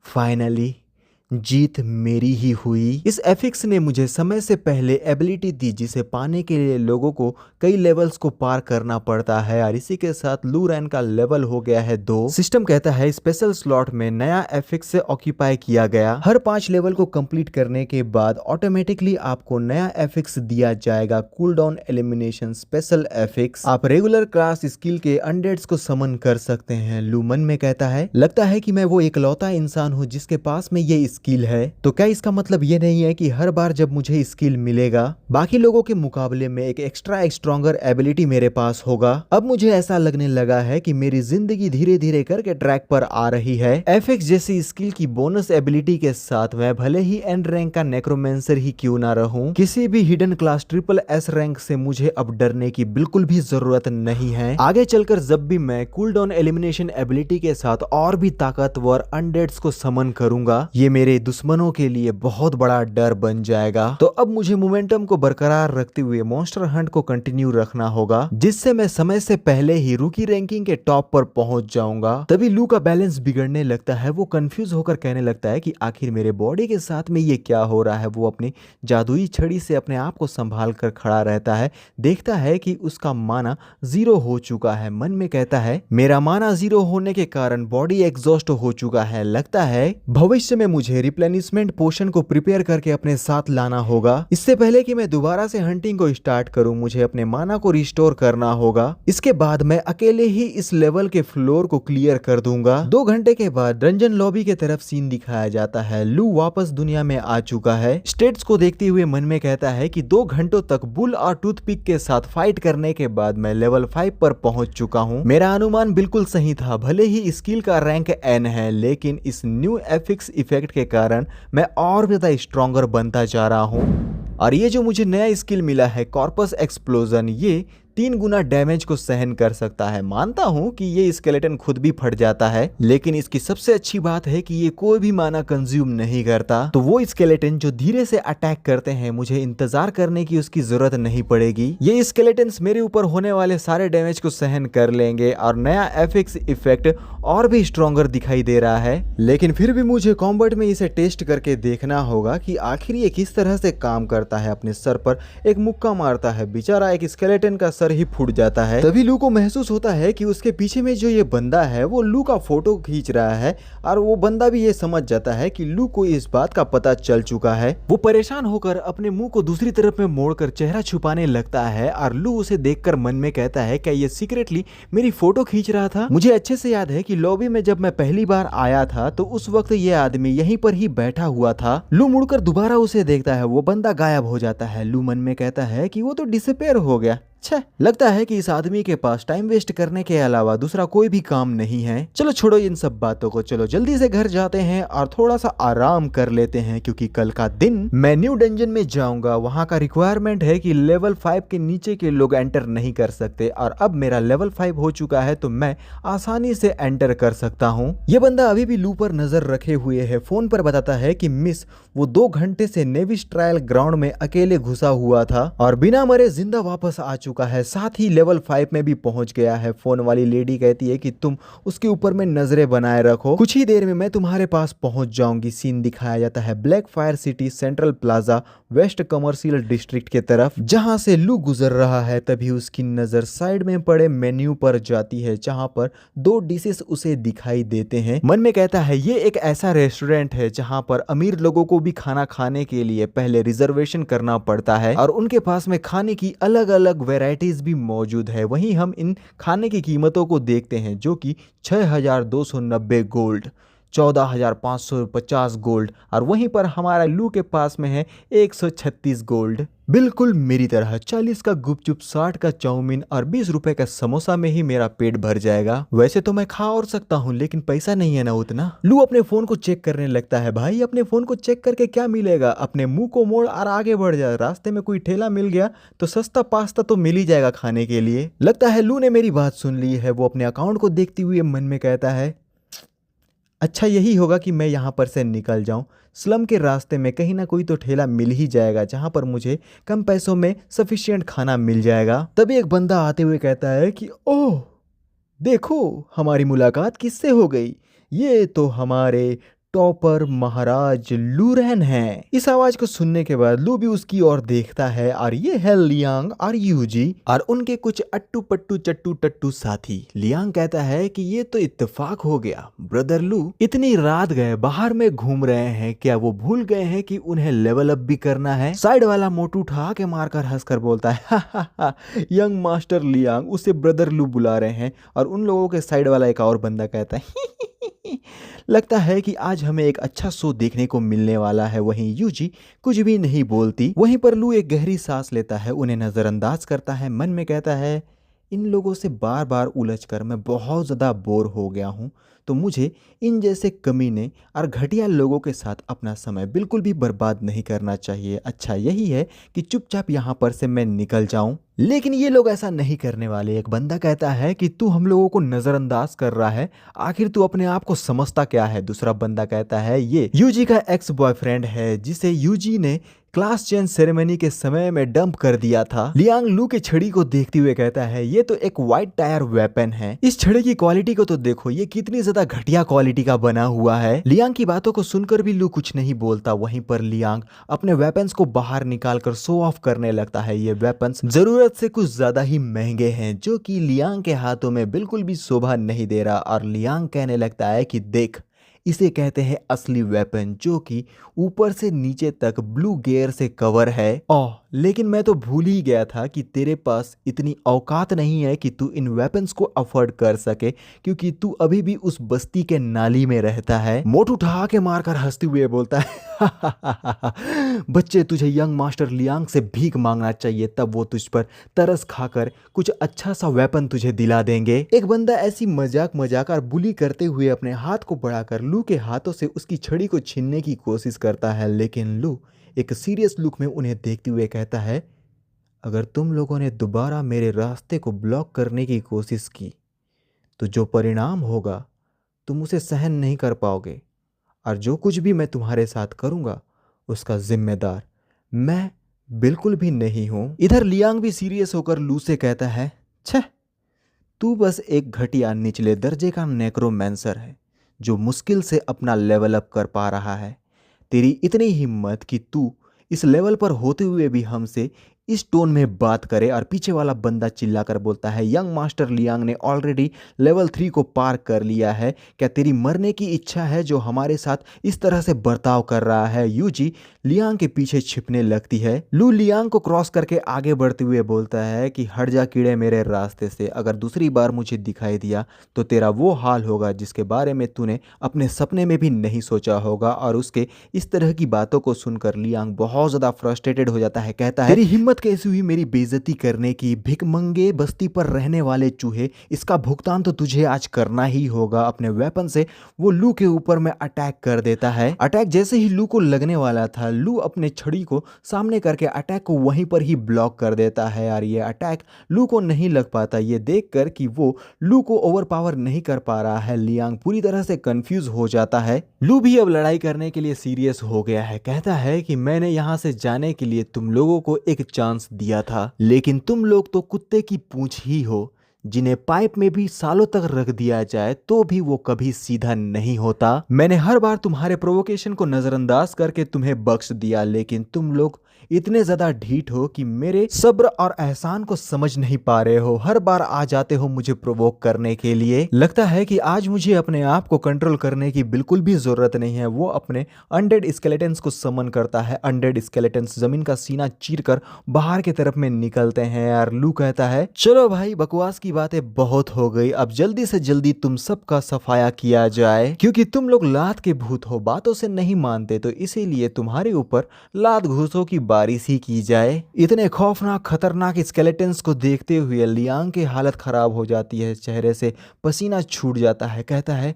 फाइनली जीत मेरी ही हुई। इस एफिक्स ने मुझे समय से पहले एबिलिटी दी जिसे पाने के लिए लोगों को कई लेवल्स को पार करना पड़ता है और इसी के साथ लू रैन का लेवल हो गया है 2। सिस्टम कहता है स्पेशल स्लॉट में नया एफिक्स से ऑक्यूपाई किया गया। हर 5 लेवल को कंप्लीट करने के बाद ऑटोमेटिकली आपको नया एफिक्स दिया जाएगा, cool down elimination special affix. आप रेगुलर क्लास स्किल के अनडेड्स को समन कर सकते हैं। लू मन में कहता है लगता है कि मैं वो इकलौता इंसान हूँ जिसके पास में ये स्किल है। तो क्या इसका मतलब ये नहीं है कि हर बार जब मुझे स्किल मिलेगा बाकी लोगों के मुकाबले में एक एक्स्ट्रा स्ट्रॉन्गर एबिलिटी मेरे पास होगा? अब मुझे ऐसा लगने लगा है कि मेरी जिंदगी धीरे धीरे करके ट्रैक पर आ रही है। एफएक्स जैसी स्किल की बोनस एबिलिटी के साथ मैं भले ही एंड रैंक का नेक्रोमेंसर ही क्यों ना रहूं, किसी भी hidden class triple S rank से मुझे अब डरने की बिल्कुल भी जरूरत नहीं है। आगे चलकर जब भी मैं कूल डाउन एलिमिनेशन एबिलिटी के साथ और भी ताकतवर अनडेड्स को समन करूंगा, ये मेरे दुश्मनों के लिए बहुत बड़ा डर बन जाएगा। तो अब मुझे मोमेंटम को बरकरार रखते हुए मॉन्स्टर हंट को कंटिन्यू रखना होगा जिससे मैं समय से पहले ही रूकी रैंकिंग के टॉप पर पहुंच जाऊंगा। तभी लू का बैलेंस बिगड़ने लगता है। वो कंफ्यूज होकर कहने लगता है कि आखिर मेरे बॉडी के साथ में ये क्या हो रहा है। वो अपनी जादुई छड़ी से अपने आप को संभाल कर खड़ा रहता है। देखता है कि उसका माना 0 हो चुका है। मन में कहता है मेरा माना 0 होने के कारण बॉडी एग्जॉस्ट हो चुका है। लगता है भविष्य में मुझे रिप्लेनिशमेंट पोशन को प्रिपेयर करके अपने साथ लाना होगा। इससे पहले कि मैं दोबारा से हंटिंग को स्टार्ट करूं, मुझे अपने माना को रिस्टोर करना होगा। इसके बाद मैं अकेले ही इस लेवल के फ्लोर को क्लियर कर दूंगा। 2 घंटे के बाद डंजन लॉबी के तरफ सीन दिखाया जाता है। लू वापस दुनिया में आ चुका है। स्टेट्स को देखते हुए मन में कहता है कि 2 घंटों तक बुल और टूथपिक के साथ फाइट करने के बाद मैं लेवल 5 पर पहुंच चुका हूं। मेरा अनुमान बिल्कुल सही था। भले ही स्किल का रैंक N है, लेकिन इस न्यू एफिक्स इफेक्ट के कारण मैं और ज्यादा स्ट्रॉन्गर बनता जा रहा हूं। और ये जो मुझे नया स्किल मिला है कॉर्पस एक्सप्लोजन, ये 3 गुना डैमेज को सहन कर सकता है। मानता हूँ कि ये स्केलेटन खुद भी फट जाता है, लेकिन इसकी सबसे अच्छी बात है कि ये कोई भी माना कंज्यूम नहीं करता। तो वो स्केलेटन जो धीरे से अटैक करते हैं, मुझे इंतजार करने की उसकी जरूरत नहीं पड़ेगी। ये स्केलेटन्स मेरे ऊपर होने वाले सारे डैमेज को सहन कर लेंगे और नया एफएक्स इफेक्ट और भी स्ट्रॉन्गर दिखाई दे रहा है। लेकिन फिर भी मुझे कॉम्बैट में इसे टेस्ट करके देखना होगा कि आखिर ये किस तरह से काम करता है। अपने सर पर एक मुक्का मारता है, बेचारा एक स्केलेटन का सर ही फूट जाता है। तभी लू को महसूस होता है कि उसके पीछे में जो ये बंदा है वो लू का फोटो खींच रहा है, और वो बंदा भी ये समझ जाता है कि लू को इस बात का पता चल चुका है। वो परेशान होकर अपने मुंह को दूसरी तरफ में मोड़कर चेहरा छुपाने लगता है, और लू उसे देखकर मन में कहता है क्या ये सीक्रेटली मेरी फोटो खींच रहा था। मुझे अच्छे से याद है कि लॉबी में जब मैं पहली बार आया था तो उस वक्त ये आदमी यहीं पर ही बैठा हुआ था। लू मुड़कर दोबारा उसे देखता है, वो बंदा गायब हो जाता है। लू मन में कहता है कि वो तो डिसअपीयर हो गया। लगता है कि इस आदमी के पास टाइम वेस्ट करने के अलावा दूसरा कोई भी काम नहीं है। चलो छोड़ो इन सब बातों को, चलो जल्दी से घर जाते हैं और थोड़ा सा आराम कर लेते हैं, क्योंकि कल का दिन मैं न्यू डंजन में जाऊंगा। वहां का रिक्वायरमेंट है कि लेवल 5 के नीचे के लोग एंटर नहीं कर सकते, और अब मेरा लेवल 5 हो चुका है तो मैं आसानी से एंटर कर सकता हूँ। ये बंदा अभी भी लू पर नजर रखे हुए है। फोन पर बताता है कि मिस वो 2 घंटे से नेविस ट्रायल ग्राउंड में अकेले घुसा हुआ था और बिना मरे जिंदा वापस आ चुका है, साथ ही लेवल 5 में भी पहुंच गया है। फोन वाली लेडी कहती है कि तुम उसके ऊपर में नजरें बनाए रखो, कुछ ही देर में मैं तुम्हारे पास पहुंच जाऊंगी। सीन दिखाया जाता है black fire city central plaza west commercial district के तरफ, जहां से लू गुजर रहा है। तभी उसकी नजर साइड में पड़े मेन्यू पर जाती है, जहां पर 2 डिशेस उसे दिखाई देते हैं। मन में कहता है ये एक ऐसा रेस्टोरेंट है जहां पर अमीर लोगों को भी खाना खाने के लिए पहले रिजर्वेशन करना पड़ता है, और उनके पास में खाने की अलग अलग वैरायटीज भी मौजूद है। वहीं हम इन खाने की कीमतों को देखते हैं, जो कि 6290 गोल्ड, 14,550 गोल्ड, और वहीं पर हमारा लू के पास में है 136 गोल्ड। बिल्कुल मेरी तरह 40 का गुपचुप, 60 का चाउमीन और 20 रुपए का समोसा में ही मेरा पेट भर जाएगा। वैसे तो मैं खा और सकता हूँ, लेकिन पैसा नहीं है ना उतना। लू अपने फोन को चेक करने लगता है। भाई अपने फोन को चेक करके क्या मिलेगा, अपने मुंह को मोड़ और आगे बढ़ जा। रास्ते में कोई ठेला मिल गया तो सस्ता पास्ता तो मिल ही जाएगा खाने के लिए। लगता है लू ने मेरी बात सुन ली है। वो अपने अकाउंट को देखते हुए मन में कहता है अच्छा यही होगा कि मैं यहाँ पर से निकल जाऊं। स्लम के रास्ते में कहीं ना कोई तो ठेला मिल ही जाएगा जहां पर मुझे कम पैसों में सफिशिएंट खाना मिल जाएगा। तभी एक बंदा आते हुए कहता है कि ओह देखो हमारी मुलाकात किससे हो गई, ये तो हमारे टॉपर महाराज लूरेन है। इस आवाज को सुनने के बाद लू भी उसकी ओर देखता है, और ये है लियांग और यूजी और उनके कुछ अट्टू पट्टू चट्टू टट्टू साथी। लियांग कहता है कि ये तो इत्तेफाक हो गया ब्रदर लू, इतनी रात गए बाहर में घूम रहे हैं, क्या वो भूल गए हैं कि उन्हें लेवल अप भी करना है। साइड वाला मोटू उठा के मारकर हंसकर बोलता है हा यंग मास्टर लियांग उसे ब्रदर लू बुला रहे हैं। और उन लोगों के साइड वाला एक और बंदा कहता है लगता है कि आज हमें एक अच्छा शो देखने को मिलने वाला है। वहीं यूजी कुछ भी नहीं बोलती। वहीं पर लू एक गहरी सांस लेता है, उन्हें नजरअंदाज करता है। मन में कहता है इन लोगों से बार बार उलझकर मैं बहुत ज़्यादा बोर हो गया हूँ, तो मुझे इन जैसे कमीने और घटिया लोगों के साथ अपना समय बिल्कुल भी बर्बाद नहीं करना चाहिए। अच्छा यही है कि चुपचाप यहाँ पर से मैं निकल जाऊं। लेकिन ये लोग ऐसा नहीं करने वाले। एक बंदा कहता है कि तू हम लोगों को नजरअंदाज कर रहा है, आखिर तू अपने आप को समझता क्या है। दूसरा बंदा कहता है ये यूजी का एक्स बॉयफ्रेंड है, जिसे यूजी ने क्लास चेंज सेरेमनी के समय में डंप कर दिया था। लियांग लू की छड़ी को देखते हुए कहता है ये तो एक व्हाइट टायर वेपन है, इस छड़ी की क्वालिटी को तो देखो, ये कितनी ज्यादा घटिया क्वालिटी का बना हुआ है। लियांग की बातों को सुनकर भी लू कुछ नहीं बोलता। वहीं पर लियांग अपने वेपन्स को बाहर निकालकर शो ऑफ करने लगता है। ये वेपन्स जरूरत से कुछ ज्यादा ही महंगे हैं, जो कि लियांग के हाथों में बिल्कुल भी शोभा नहीं दे रहा। और लियांग कहने लगता है कि देख इसे कहते हैं असली वेपन, जो कि ऊपर से नीचे तक ब्लू गियर से कवर है। ओह लेकिन मैं तो भूल ही गया था कि तेरे पास इतनी औकात नहीं है कि तू इन वेपन्स को अफोर्ड कर सके, क्योंकि तू अभी भी उस बस्ती के नाली में रहता है। मोट उठा के मारकर हंसते हुए बोलता है बच्चे तुझे यंग मास्टर लियांग से भीख मांगना चाहिए, तब वो तुझ पर तरस खाकर कुछ अच्छा सा वेपन तुझे दिला देंगे। एक बंदा ऐसी मजाक और बुली करते हुए अपने हाथ को बढ़ाकर लू के हाथों से उसकी छड़ी को छीनने की कोशिश करता है, लेकिन लू एक सीरियस लुक में उन्हें देखते हुए कहता है अगर तुम लोगों ने दोबारा मेरे रास्ते को ब्लॉक करने की कोशिश की तो जो परिणाम होगा तुम उसे सहन नहीं कर पाओगे, और जो कुछ भी मैं तुम्हारे साथ करूंगा उसका जिम्मेदार मैं बिल्कुल भी नहीं हूं। इधर लियांग भी सीरियस होकर लू से कहता है, छह, तू बस एक घटिया निचले दर्जे का नेक्रोमैंसर है जो मुश्किल से अपना लेवल अप कर पा रहा है। तेरी इतनी हिम्मत कि तू इस लेवल पर होते हुए भी हमसे इस टोन में बात करे। और पीछे वाला बंदा चिल्लाकर बोलता है, यंग मास्टर लियांग ने ऑलरेडी लेवल 3 को पार कर लिया है। क्या तेरी मरने की इच्छा है जो हमारे साथ इस तरह से बर्ताव कर रहा है? यूजी लियांग के पीछे छिपने लगती है। लू लियांग को क्रॉस करके आगे बढ़ते हुए बोलता है कि हट जा कीड़े मेरे रास्ते से, अगर दूसरी बार मुझे दिखाई दिया तो तेरा वो हाल होगा जिसके बारे में तूने अपने सपने में भी नहीं सोचा होगा। और उसके इस तरह की बातों को सुनकर लियांग बहुत ज्यादा फ्रस्ट्रेटेड हो जाता है। कहता है, तेरी हिम्मत कैसी हुई मेरी बेइज्जती करने की? भिकमंगे बस्ती पर रहने वाले चूहे, इसका भुगतान तो तुझे आज करना ही होगा। अपने वेपन से वो लू के ऊपर में अटैक कर देता है। अटैक जैसे ही लू को लगने वाला था, लू अपने छड़ी को सामने करके अटैक को वहीं पर ही ब्लॉक कर देता है और ये अटैक लू को नहीं लग पाता। ये देखकर कि वो लू को ओवरपावर नहीं कर पा रहा है, लियांग पूरी तरह से कंफ्यूज हो जाता है। लू भी अब लड़ाई करने के लिए सीरियस हो गया है। कहता है कि मैंने यहां से जाने के लिए तुम लोगों को एक चांस दिया था, लेकिन तुम लोग तो कुत्ते की पूंछ ही हो, जिन्हें पाइप में भी सालों तक रख दिया जाए तो भी वो कभी सीधा नहीं होता। मैंने हर बार तुम्हारे प्रोवोकेशन को नजरअंदाज करके तुम्हें बख्श दिया, लेकिन तुम लोग इतने ज्यादा ढीठ हो कि मेरे सब्र और एहसान को समझ नहीं पा रहे हो। हर बार आ जाते हो मुझे प्रोवोक करने के लिए। लगता है कि आज मुझे अपने आप को कंट्रोल करने की बिल्कुल भी जरूरत नहीं है। वो अपने अनडेड स्केलेटन्स को समन करता है। अनडेड स्केलेटन्स जमीन का सीना चीरकर बाहर की तरफ में निकलते हैं। यार लू कहता है, चलो भाई बकवास की बातें बहुत हो गई, अब जल्दी से जल्दी तुम सबका सफाया किया जाए, क्योंकि तुम लोग लात के भूत हो, बातों से नहीं मानते, तो इसीलिए तुम्हारे ऊपर लात घूसों की बारिश ही की जाए। इतने खौफनाक खतरनाक स्केलेटन्स को देखते हुए लियांग की हालत खराब हो जाती है, चेहरे से पसीना छूट जाता है। कहता है,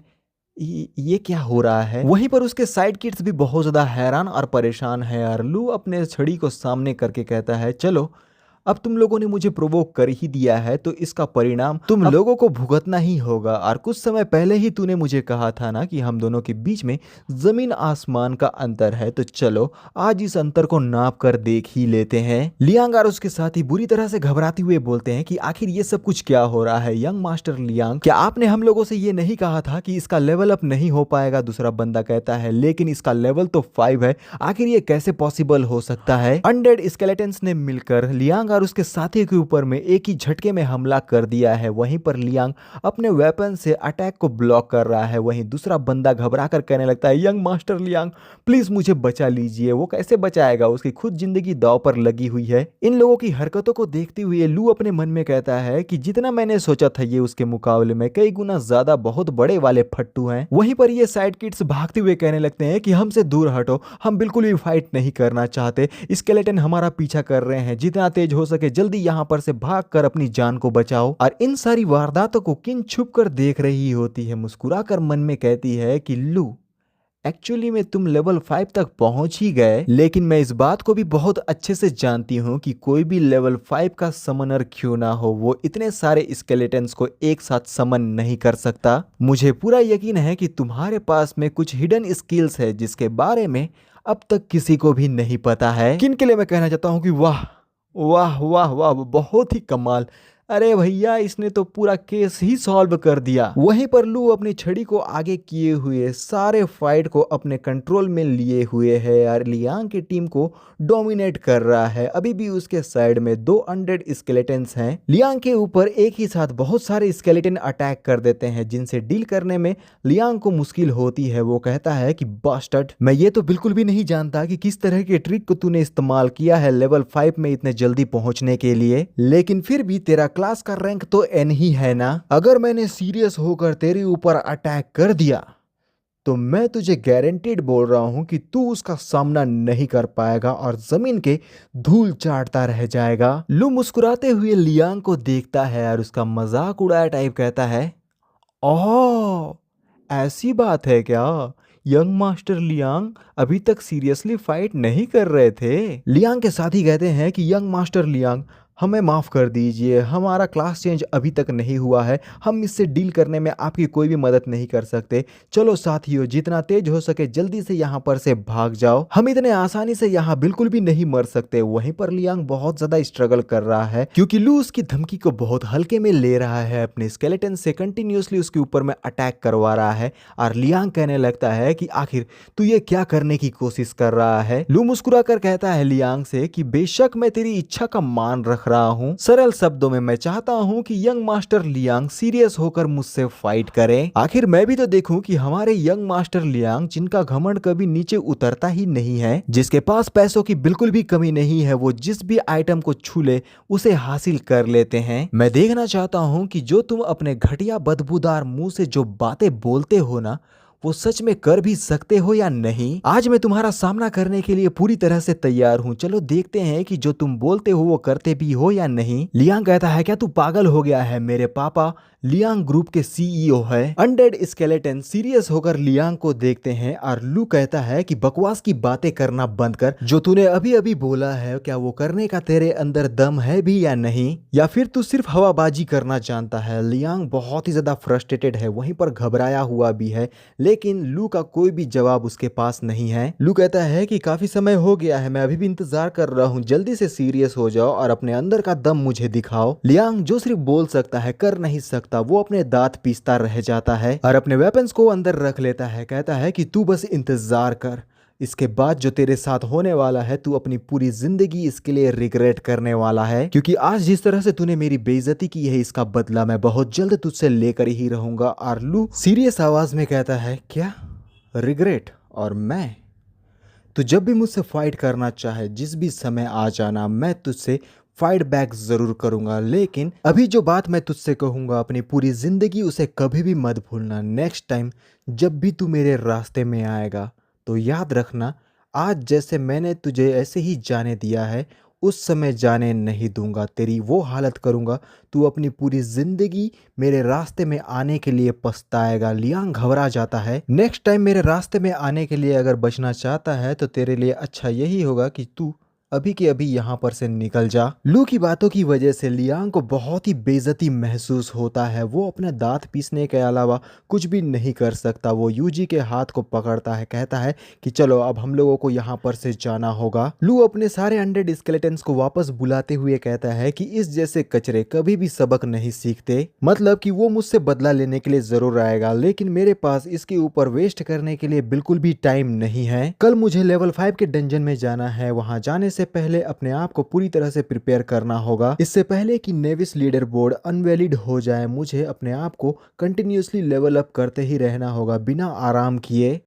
ये क्या हो रहा है? वहीं पर उसके साइड किड्स भी बहुत ज्यादा हैरान और परेशान है। यार लू अपने छड़ी को सामने करके कहता है, चलो अब तुम लोगों ने मुझे प्रोवोक कर ही दिया है तो इसका परिणाम तुम लोगों को भुगतना ही होगा। और कुछ समय पहले ही तूने मुझे कहा था ना कि हम दोनों के बीच में जमीन आसमान का अंतर है, तो चलो आज इस अंतर को नाप कर देख ही लेते हैं। लियांग और उसके साथी बुरी तरह से घबराते हुए बोलते हैं कि आखिर ये सब कुछ क्या हो रहा है? यंग मास्टर लियांग, क्या आपने हम लोगों से ये नहीं कहा था कि इसका लेवल अप नहीं हो पाएगा? दूसरा बंदा कहता है, लेकिन इसका लेवल तो 5 है, आखिर ये कैसे पॉसिबल हो सकता है? अनडेड स्केलेटन्स ने मिलकर लियांग और उसके साथी के ऊपर में एक ही झटके में हमला कर दिया है। वहीं पर लियांग अपने वेपन से अटैक को ब्लॉक कर रहा है। वहीं दूसरा बंदा घबरा कर कहने लगता है, यंग मास्टर लियांग प्लीज मुझे बचा लीजिए। वो कैसे बचाएगा? उसकी खुद जिंदगी दांव पर लगी हुई है। इन लोगों की हरकतों को देखते हुए लू अपने मन में कहता है कि जितना मैंने सोचा था ये उसके मुकाबले में कई गुना ज्यादा बहुत बड़े वाले फट्टू हैं। वहीं पर ये साइड किड्स भागते हुए कहने लगते हैं कि हमसे दूर हटो, हम बिल्कुल भी फाइट नहीं करना चाहते, स्केलेटन हमारा पीछा कर रहे हैं, जितना तेज हो सके जल्दी यहां पर से भागकर अपनी जान को बचाओ। और इन सारी वारदातों को किन छुप कर देख रही होती है, मुस्कुराकर मन में कहती है कि लू एक्चुअली में तुम लेवल 5 तक पहुंच ही गए, लेकिन मैं इस बात को भी बहुत अच्छे से जानती हूं कि कोई भी लेवल 5 का समनर क्यों ना हो, वो इतने सारे स्केलेटन्स को एक साथ समन नहीं कर सकता। मुझे पूरा यकीन है कि तुम्हारे पास में कुछ हिडन स्किल्स है जिसके बारे में अब तक किसी को भी नहीं पता है। किन के लिए मैं कहना चाहता हूं कि वाह वाह वाह वाह, बहुत ही कमाल, अरे भैया इसने तो पूरा केस ही सॉल्व कर दिया। वहीं पर लू अपनी छड़ी को आगे किए हुए सारे फाइट को अपने कंट्रोल में लिए हुए है। यार लियांग की टीम को डोमिनेट कर रहा है। अभी भी उसके साइड में 2 अनडेड स्केलेटन्स हैं। लियांग के ऊपर एक ही साथ बहुत सारे स्केलेटन अटैक कर देते हैं, जिनसे डील करने में लियांग को मुश्किल होती है। वो कहता है कि बास्टर्ड, मैं ये तो बिल्कुल भी नहीं जानता कि किस तरह के ट्रिक को तूने इस्तेमाल किया है लेवल 5 में इतने जल्दी पहुंचने के लिए, लेकिन फिर भी तेरा क्लास का रैंक तो एन ही है ना। अगर मैंने सीरियस होकर तेरे ऊपर अटैक कर दिया तो मैं तुझे गारंटीड बोल रहा हूं कि तू उसका सामना नहीं कर पाएगा और जमीन के धूल चाटता रह जाएगा। लू मुस्कुराते हुए लियांग को देखता है और उसका मजाक उड़ाया टाइप कहता है, ओह ऐसी बात है क्या? यंग मास्टर लियांग अभी तक सीरियसली फाइट नहीं कर रहे थे। लियांग के साथी कहते हैं कि यंग मास्टर लियांग, हमें माफ़ कर दीजिए, हमारा क्लास चेंज अभी तक नहीं हुआ है, हम इससे डील करने में आपकी कोई भी मदद नहीं कर सकते। चलो साथियों, जितना तेज हो सके जल्दी से यहाँ पर से भाग जाओ, हम इतने आसानी से यहाँ बिल्कुल भी नहीं मर सकते। वहीं पर लियांग बहुत ज़्यादा स्ट्रगल कर रहा है क्योंकि लू उसकी धमकी को बहुत हल्के में ले रहा है, अपने स्केलेटन से कंटिन्यूसली उसके ऊपर में अटैक करवा रहा है। और लियांग कहने लगता है कि आखिर तू ये क्या करने की कोशिश कर रहा है। लू मुस्कुरा कर कहता है लियांग से कि बेशक मैं तेरी इच्छा का मान रख रहा हूं। सरल शब्दों में मैं चाहता हूं कि यंग मास्टर लियांग सीरियस होकर मुझसे फाइट करे। आखिर मैं भी तो देखूं कि हमारे यंग मास्टर लियांग, जिनका घमंड कभी नीचे उतरता ही नहीं है, जिसके पास पैसों की बिल्कुल भी कमी नहीं है, वो जिस भी आइटम को छू ले उसे हासिल कर लेते हैं। मैं देखना चाहता हूं कि जो तुम अपने घटिया बदबूदार मुंह से जो बातें बोलते हो ना, वो सच में कर भी सकते हो या नहीं। आज मैं तुम्हारा सामना करने के लिए पूरी तरह से तैयार हूँ। चलो देखते हैं कि जो तुम बोलते हो वो करते भी हो या नहीं। लियांग कहता है, क्या तू पागल हो गया है? मेरे पापा लियांग ग्रुप के सीईओ है। अनडेड स्केलेटन सीरियस होकर लियांग को देखते हैं और लू कहता है कि बकवास की बातें करना बंद कर। जो तूने अभी अभी बोला है, क्या वो करने का तेरे अंदर दम है भी या नहीं, या फिर तू सिर्फ हवाबाजी करना जानता है? लियांग बहुत ही ज्यादा फ्रस्ट्रेटेड है, वहीं पर घबराया हुआ भी है, लेकिन लू का कोई भी जवाब उसके पास नहीं है। लू कहता है कि काफी समय हो गया है, मैं अभी भी इंतजार कर रहा हूँ, जल्दी से सीरियस हो जाओ और अपने अंदर का दम मुझे दिखाओ। लियांग जो सिर्फ बोल सकता है कर नहीं सकता, वो अपने दांत पीसता रह जाता है और अपने वेपन्स को अंदर रख लेता है। कहता है कि तू बस इंतजार कर, इसके बाद जो तेरे साथ होने वाला है, तू अपनी पूरी जिंदगी इसके लिए रिग्रेट करने वाला है, क्योंकि आज जिस तरह से तूने मेरी बेइज्जती की है, इसका बदला मैं बहुत जल्द तुझसे लेकर ही रहूंगा। और लू सीरियस आवाज में कहता है, क्या रिग्रेट? और मैं? तू जब भी मुझसे फाइट करना चाहे, जिस भी समय आ जाना, मैं तुझसे फाइट बैक जरूर करूंगा, लेकिन अभी जो बात मैं तुझसे कहूंगा, अपनी पूरी जिंदगी उसे कभी भी मत भूलना। नेक्स्ट टाइम जब भी तू मेरे रास्ते में आएगा तो याद रखना, आज जैसे मैंने तुझे ऐसे ही जाने दिया है, उस समय जाने नहीं दूंगा। तेरी वो हालत करूंगा, तू अपनी पूरी जिंदगी मेरे रास्ते में आने के लिए पछताएगा। लियांग घबरा जाता है। नेक्स्ट टाइम मेरे रास्ते में आने के लिए अगर बचना चाहता है तो तेरे लिए अच्छा यही होगा कि तू अभी के अभी यहाँ पर से निकल जा। लू की बातों की वजह से लियांग को बहुत ही बेइज्जती महसूस होता है। वो अपने दांत पीसने के अलावा कुछ भी नहीं कर सकता। वो यूजी के हाथ को पकड़ता है, कहता है कि चलो अब हम लोगों को यहाँ पर से जाना होगा। लू अपने सारे अनडेड स्केलेटन्स को वापस बुलाते हुए कहता है कि इस जैसे कचरे कभी भी सबक नहीं सीखते, मतलब कि वो मुझसे बदला लेने के लिए जरूर आएगा, लेकिन मेरे पास इसके ऊपर वेस्ट करने के लिए बिल्कुल भी टाइम नहीं है। कल मुझे लेवल 5 के डंजन में जाना है। वहां जाने से पहले अपने आप को पूरी तरह से प्रिपेयर करना होगा। इससे पहले कि नेविस लीडर बोर्ड अनवैलिड हो जाए, मुझे अपने आप को कंटिन्यूसली लेवल अप करते ही रहना होगा बिना आराम किए।